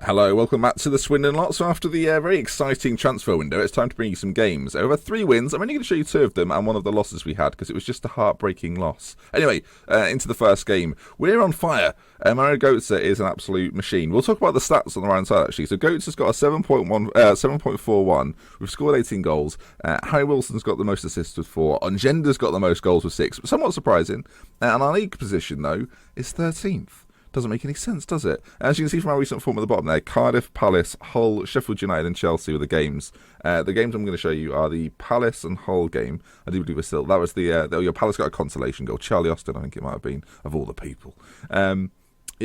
Hello, welcome back to the Swindon lot. So after the very exciting transfer window, it's time to bring you some games. Over 3 wins, I'm only going to show you 2 of them and one of the losses we had because it was just a heartbreaking loss. Anyway, into the first game. We're on fire. Mario Götze is an absolute machine. We'll talk about the stats on the right hand side actually. So Götze's got a 7.41. We've scored 18 goals. Harry Wilson's got the most assists with 4. Onjenda's got the most goals with 6. Somewhat surprising. And our league position though is 13th. Doesn't make any sense, does it? As you can see from our recent form at the bottom there, Cardiff, Palace, Hull, Sheffield United and Chelsea were the games. The games I'm going to show you are the Palace and Hull game. I do believe that was your Palace got a consolation goal. Charlie Austin, I think it might have been, of all the people. Yeah,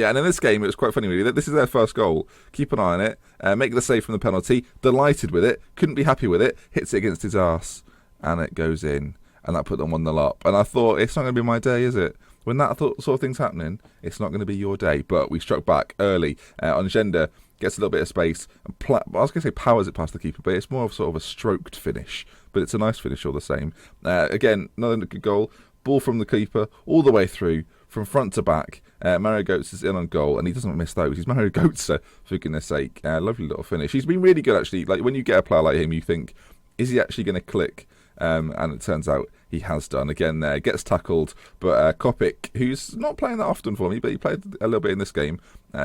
and in this game, it was quite funny, really. This is their first goal. Keep an eye on it. Make the save from the penalty. Delighted with it. Couldn't be happy with it. Hits it against his arse. And it goes in. And that put them 1-0 up. And I thought, it's not going to be my day, is it? When that sort of thing's happening, it's not going to be your day. But we struck back early. Onjenda gets a little bit of space. And I was going to say powers it past the keeper, but it's more of sort of a stroked finish. But it's a nice finish all the same. Again, another good goal. Ball from the keeper all the way through, from front to back. Mario Götze is in on goal, and he doesn't miss those. He's Mario Götze, for goodness sake. Lovely little finish. He's been really good, actually. Like when you get a player like him, you think, is he actually going to click? And it turns out he has done. Again there, gets tackled, but Kopic, who's not playing that often for me, but he played a little bit in this game,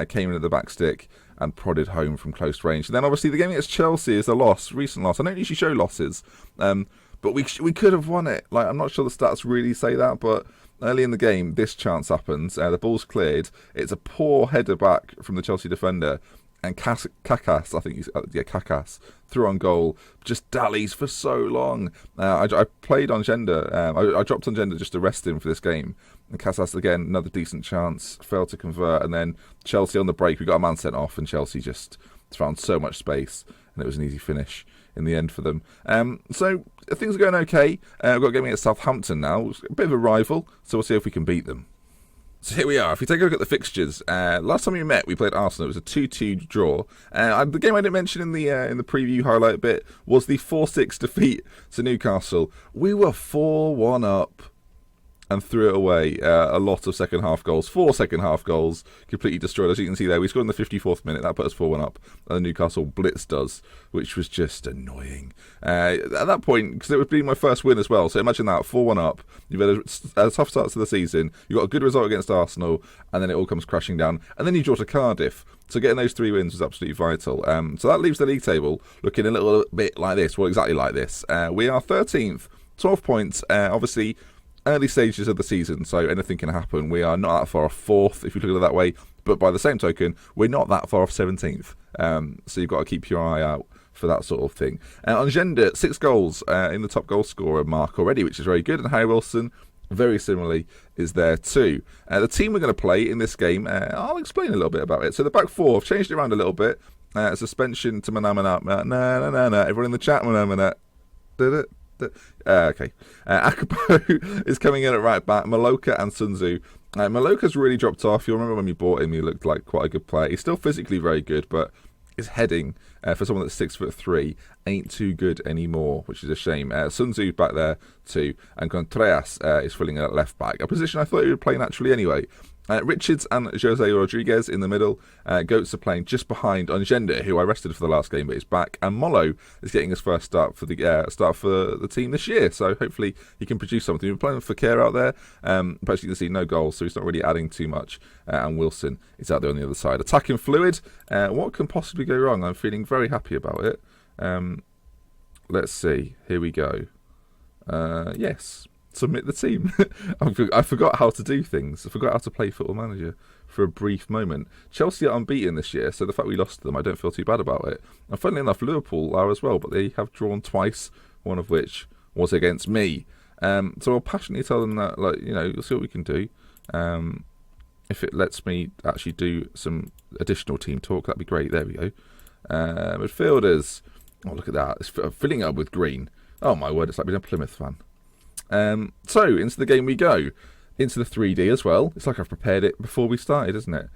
came in at the back stick and prodded home from close range. And then obviously the game against Chelsea is a loss, recent loss. I don't usually show losses, but we could have won it. Like, I'm not sure the stats really say that, but early in the game, this chance happens. The ball's cleared. It's a poor header back from the Chelsea defender. And Kakas, I think Kakas, through on goal, just dallies for so long. I played on Gender. I dropped on Gender just to rest him for this game. And Kakas, again, another decent chance, failed to convert. And then Chelsea on the break, we got a man sent off, and Chelsea just found so much space. And it was an easy finish in the end for them. So things are going okay. We've got a game against Southampton now. A bit of a rival, so we'll see if we can beat them. So here we are. If we take a look at the fixtures, last time we met, we played Arsenal. It was a 2-2 draw. The game I didn't mention in the preview highlight bit was the 4-6 defeat to Newcastle. We were 4-1 up and threw it away. A lot of second half goals. 4 second half goals completely destroyed. As you can see there, we scored in the 54th minute. That put us 4-1 up. And the Newcastle blitzed us, which was just annoying. At that point, because it would be my first win as well. So imagine that, 4-1 up. You've had a tough start to the season. You got a good result against Arsenal, and then it all comes crashing down. And then you draw to Cardiff. So getting those 3 wins was absolutely vital. So that leaves the league table looking a little bit like this. Well, exactly like this. We are 13th, 12 points. Obviously, early stages of the season, so anything can happen. We are not that far off 4th, if you look at it that way. But by the same token, we're not that far off 17th. So you've got to keep your eye out for that sort of thing. On Gender, 6 goals in the top goal scorer mark already, which is very good. And Harry Wilson, very similarly, is there too. The team we're going to play in this game, I'll explain a little bit about it. So the back 4, I've changed it around a little bit. Suspension to Manamana. No. Everyone in the chat, Manamana. Did it? Okay. Akabo is coming in at right back. Maloka and Sun Tzu. Maloka's really dropped off. You'll remember when we bought him, he looked like quite a good player. He's still physically very good, but his heading for someone that's 6'3" ain't too good anymore, which is a shame. Sun Tzu back there too, and Contreras is filling in at left back, a position I thought he would play naturally anyway. Richards and Jose Rodriguez in the middle. Goats are playing just behind Onjenda, who I rested for the last game but is back. And Molo is getting his first start for the team this year. So hopefully he can produce something. We're playing for Care out there, but as you can see, no goals, so he's not really adding too much. And Wilson is out there on the other side. Attacking fluid. What can possibly go wrong? I'm feeling very happy about it. Let's see. Here we go. Yes. Submit the team. I forgot how to do things. I forgot how to play Football Manager for a brief moment. Chelsea are unbeaten this year, so the fact we lost to them, I don't feel too bad about it. And funnily enough, Liverpool are as well, but they have drawn twice, one of which was against me. So I'll passionately tell them that, we'll see what we can do. If it lets me actually do some additional team talk, that'd be great. There we go. Midfielders. Oh, look at that. It's filling up with green. Oh, my word, it's like being a Plymouth fan. So, into the game we go. Into the 3D as well. It's like I've prepared it before we started, isn't it?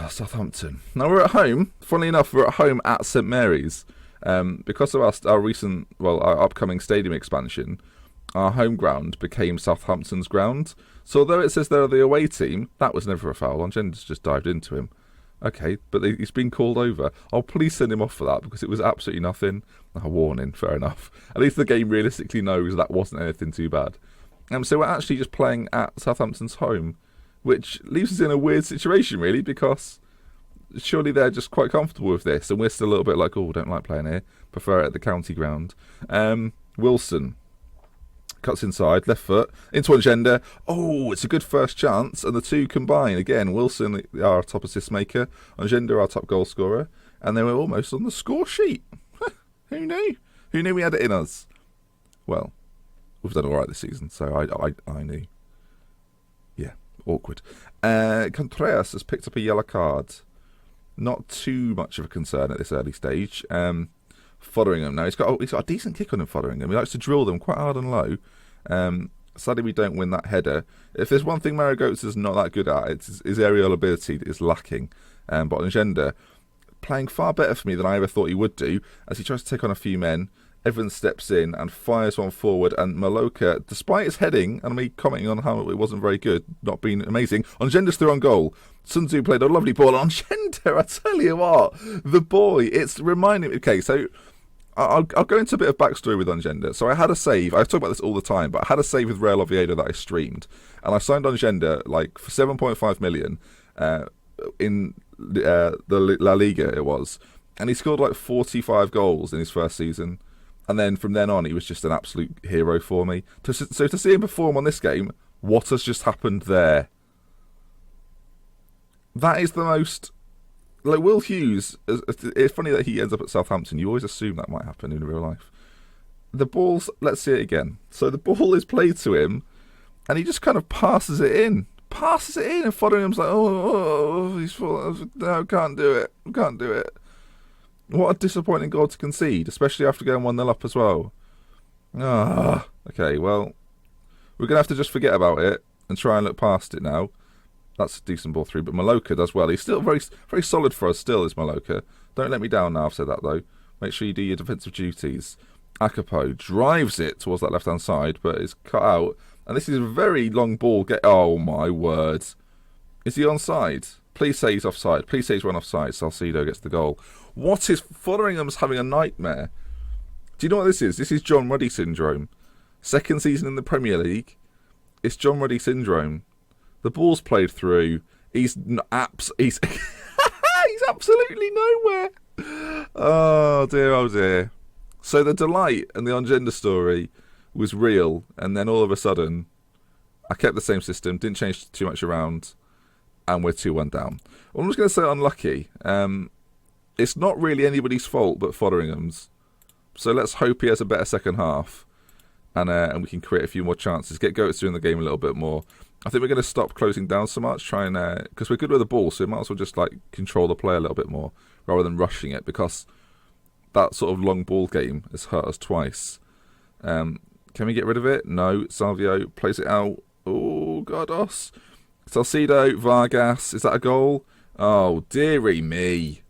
Southampton. Now, we're at home. Funnily enough, we're at home at St Mary's. Because of our upcoming stadium expansion, our home ground became Southampton's ground. So, although it says they're the away team, that was never a foul. Onjenda's just dived into him. Okay, but he's been called over. Oh, please send him off for that because it was absolutely nothing. A warning, fair enough. At least the game realistically knows that wasn't anything too bad. So we're actually just playing at Southampton's home, which leaves us in a weird situation, really, because surely they're just quite comfortable with this, and we're still a little bit like, oh, don't like playing here, prefer it at the county ground. Wilson cuts inside, left foot, into Angenda. Oh, it's a good first chance, and the two combine. Again, Wilson, our top assist maker, Angenda, our top goal scorer, and they were almost on the score sheet. Who knew? Who knew we had it in us? Well, we've done all right this season, so I knew. Yeah, awkward. Contreras has picked up a yellow card. Not too much of a concern at this early stage. Fotheringham now, he's got a decent kick on him, Fotheringham. He likes to drill them quite hard and low. Sadly, we don't win that header. If there's one thing Mario Götze is not that good at, it's his aerial ability that is lacking. But Angenda, playing far better for me than I ever thought he would do, as he tries to take on a few men. Evans steps in and fires one forward, and Maloka, despite his heading, and me commenting on how it wasn't very good, not being amazing, Angenda's through on goal. Sun Tzu played a lovely ball. Angenda, I tell you what, the boy, it's reminding me. Okay, so I'll go into a bit of backstory with Angenda. So I had a save. I talk about this all the time, but I had a save with Real Oviedo that I streamed, and I signed Angenda like for 7.5 million in the La Liga. It was, and he scored like 45 goals in his first season, and then from then on he was just an absolute hero for me. So to see him perform on this game, what has just happened there? That is the most. Like Will Hughes, it's funny that he ends up at Southampton. You always assume that might happen in real life. The ball's, let's see it again. So the ball is played to him, and he just kind of passes it in. And Fotheringham's like, no, can't do it. What a disappointing goal to concede, especially after going 1-0 up as well. Okay, well, we're going to have to just forget about it and try and look past it now. That's a decent ball through, but Maloka does well. He's still very, very solid for us still, is Maloka. Don't let me down now, I've said that, though. Make sure you do your defensive duties. Akapo drives it towards that left-hand side, but it's cut out. And this is a very long ball. Oh, my word. Is he onside? Please say he's offside. Please say he's run offside. Salcido gets the goal. What is... Fotheringham's having a nightmare. Do you know what this is? This is John Ruddy syndrome. Second season in the Premier League. It's John Ruddy syndrome. The ball's played through. He's he's absolutely nowhere. Oh dear. So the delight and the Angenda story was real, and then all of a sudden, I kept the same system, didn't change too much around, and we're 2-1 down. Well, I'm just going to say unlucky. It's not really anybody's fault but Fotheringham's. So let's hope he has a better second half, and we can create a few more chances. Get Götze in the game a little bit more. I think we're going to stop closing down so much, because we're good with the ball, so we might as well just like control the play a little bit more rather than rushing it, because that sort of long ball game has hurt us twice. Can we get rid of it? No. Salvio plays it out. Oh, Godos. Salcido, Vargas. Is that a goal? Oh, dearie me.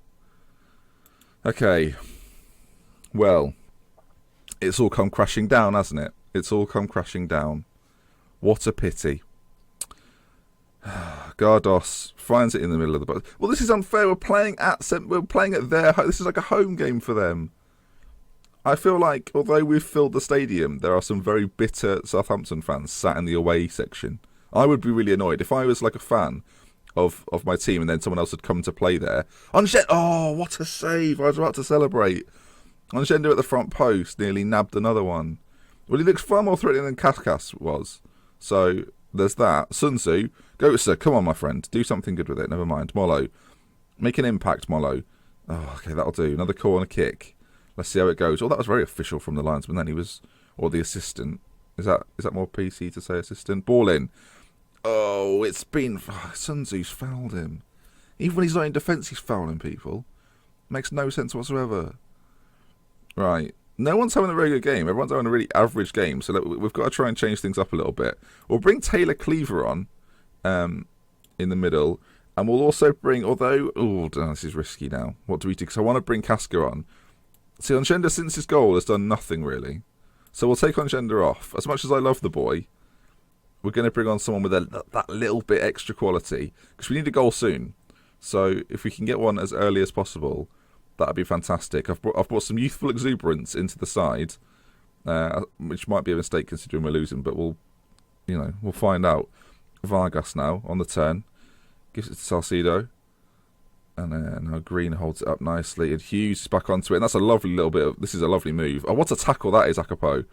Okay. Well, it's all come crashing down, hasn't it? It's all come crashing down. What a pity. Gardos finds it in the middle of the box. Well, this is unfair. We're playing at their. This is like a home game for them. I feel like, although we've filled the stadium, there are some very bitter Southampton fans sat in the away section. I would be really annoyed if I was like a fan of my team and then someone else had come to play there. Oh, what a save! I was about to celebrate. Angenda at the front post nearly nabbed another one. Well, he looks far more threatening than Kaskas was. So there's that. Sun Tzu, Götze, come on, my friend. Do something good with it. Never mind. Molo. Make an impact, Molo. Oh, okay, that'll do. Another corner kick. Let's see how it goes. Oh, that was very official from the linesman. Then he was, or the assistant. Is that more PC to say assistant? Ball in. Oh, it's been... Sun Tzu's fouled him. Even when he's not in defence, he's fouling people. Makes no sense whatsoever. Right. No one's having a very good game. Everyone's having a really average game. So we've got to try and change things up a little bit. We'll bring Taylor Cleaver on in the middle. And we'll also bring... this is risky now. What do we do? Because I want to bring Casca on. See, Angenda, since his goal, has done nothing, really. So we'll take Angenda off. As much as I love the boy, we're going to bring on someone with that little bit extra quality. Because we need a goal soon. So if we can get one as early as possible, that'd be fantastic. I've brought some youthful exuberance into the side, which might be a mistake considering we're losing, but we'll find out. Vargas now on the turn, gives it to Salcedo, and then now Green holds it up nicely, and Hughes is back onto it, and that's a lovely little bit of, this is a lovely move. Oh, what a tackle that is, Akapo.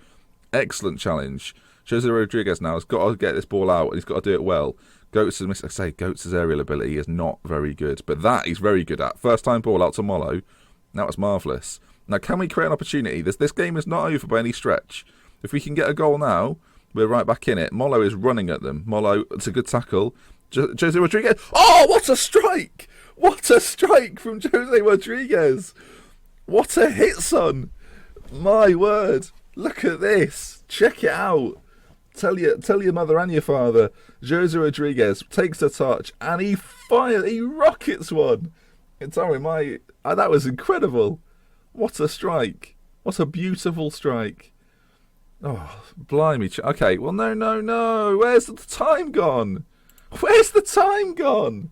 Excellent challenge. Jose Rodriguez now has got to get this ball out, and he's got to do it well. Goats' aerial ability is not very good, but that he's very good at. First time ball out to Mollo. That was marvellous. Now, can we create an opportunity? This game is not over by any stretch. If we can get a goal now, we're right back in it. Mollo is running at them. Mollo, it's a good tackle. Jose Rodriguez. Oh, what a strike! What a strike from Jose Rodriguez! What a hit, son! My word. Look at this. Check it out. Tell your mother and your father. Jose Rodriguez takes the touch and he rockets one. That was incredible. What a strike. What a beautiful strike. Oh, blimey. Okay, well, no. Where's the time gone? Where's the time gone?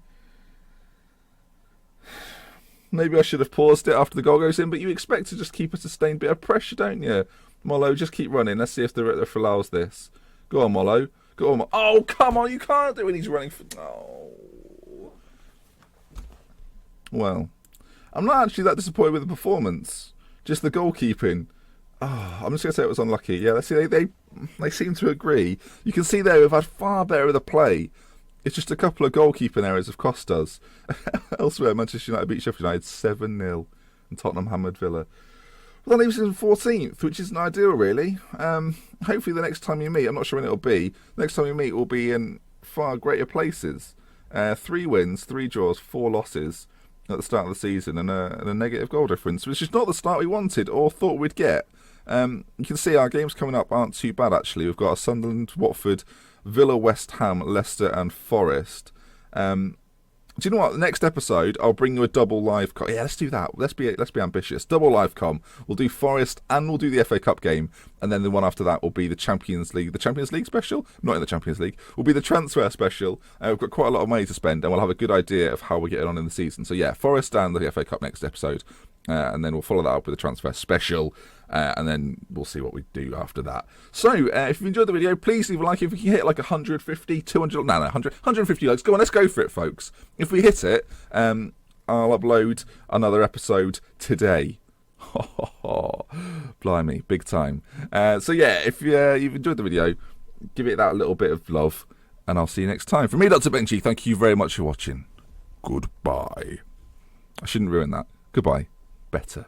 Maybe I should have paused it after the goal goes in, but you expect to just keep a sustained bit of pressure, don't you? Mollo, just keep running. Let's see if the ref allows this. Go on, Mollo. Go on. Oh, come on. You can't do it when he's running. Oh. Well, I'm not actually that disappointed with the performance. Just the goalkeeping. Oh, I'm just going to say it was unlucky. Yeah, let's see. They seem to agree. You can see there we've had far better of the play. It's just a couple of goalkeeping errors have cost us. Elsewhere, Manchester United beat Sheffield United 7-0 and Tottenham hammered Villa. Well, that leaves us in 14th, which isn't ideal, really. Hopefully the next time you meet, I'm not sure when it'll be, next time we meet will be in far greater places. 3 wins, 3 draws, 4 losses at the start of the season and a negative goal difference, which is not the start we wanted or thought we'd get. You can see our games coming up aren't too bad, actually. We've got a Sunderland, Watford, Villa, West Ham, Leicester and Forest. Do you know what? The next episode, I'll bring you a double live com. Yeah, let's do that. Let's be ambitious. Double live com. We'll do Forest and we'll do the FA Cup game, and then the one after that will be the Champions League. The Champions League special? Not in the Champions League. Will be the transfer special. We've got quite a lot of money to spend, and we'll have a good idea of how we're getting on in the season. So yeah, Forest and the FA Cup next episode, and then we'll follow that up with a transfer special. And then we'll see what we do after that. So, if you enjoyed the video, please leave a like. If we can hit like 150, 200, 150 likes. Go on, let's go for it, folks. If we hit it, I'll upload another episode today. Blimey, big time. So yeah, if you've enjoyed the video, give it that little bit of love, and I'll see you next time. From me, Dr. Benji, thank you very much for watching. Goodbye. I shouldn't ruin that. Goodbye. Better.